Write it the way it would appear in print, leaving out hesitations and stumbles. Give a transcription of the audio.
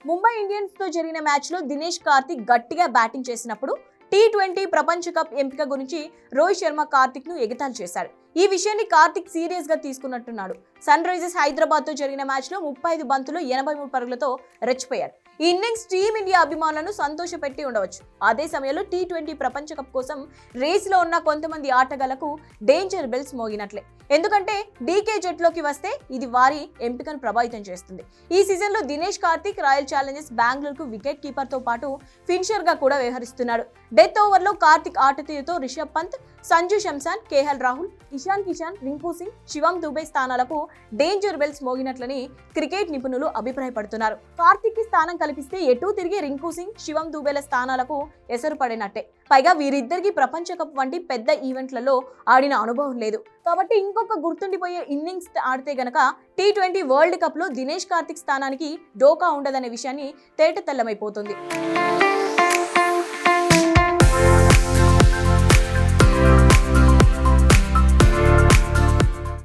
Mumbai Indians తో జరిగిన match లో దినేష్ కార్తిక్ గట్టిగా బ్యాటింగ్ చేసినప్పుడు T20 ప్రపంచ కప్ ఎంపిక గురించి రోహిత్ శర్మ కార్తిక్ ను ఎగతాళి చేశాడు. ఈ విషయాన్ని కార్తిక్ సీరియస్ గా తీసుకున్నట్టున్నాడు. సన్ రైజర్స్ హైదరాబాద్ తో జరిగిన మ్యాచ్ లో 35 బంతులు 83 పరుగులతో రెచ్చిపోయాడు. ఈ ఇన్నింగ్స్ టీమిండియా అభిమానులను సంతోషపెట్టి ఉండవచ్చు. అదే సమయంలో T20 ప్రపంచ కప్ కోసం రేసులో ఉన్న కొంతమంది ఆటగాళ్లకు డేంజర్ బెల్స్ మోగినట్లే. ఎందుకంటే డీకే జట్టులోకి వస్తే ఇది వారి ఎంపికను ప్రభావితం చేస్తుంది. ఈ సీజన్ లో దినేష్ కార్తిక్ రాయల్ ఛాలెంజర్స్ బెంగళూరుకు వికెట్ కీపర్ తో పాటు ఫినిషర్ గా కూడా వ్యవహరిస్తున్నాడు. డెత్ ఓవర్ లో కార్తిక్ ఆటతీరుతో రిషబ్ పంత్, సంజు శాంసన్, కేఎల్ రాహుల్, ఇషాన్ కిషన్, రింకు సింగ్, శివం దుబే స్థానాలకు డేంజర్ బెల్స్ మోగినట్లని క్రికెట్ నిపుణులు అభిప్రాయపడుతున్నారు. కార్తిక్ కి స్థానం కల్పిస్తే ఎటూ తిరిగి రింకు సింగ్, శివం దుబేల స్థానాలకు ఎసరు పడినట్టే. పైగా వీరిద్దరికి ప్రపంచ కప్ వంటి పెద్ద ఈవెంట్లలో ఆడిన అనుభవం లేదు. కాబట్టి ఇంకొక గుర్తుండిపోయే ఇన్నింగ్స్ ఆడితే గనక T20 వరల్డ్ కప్ లో దినేష్ కార్తిక్ స్థానానికి డోకా ఉండదనే విషయాన్ని తేటతెల్లమైపోతుంది.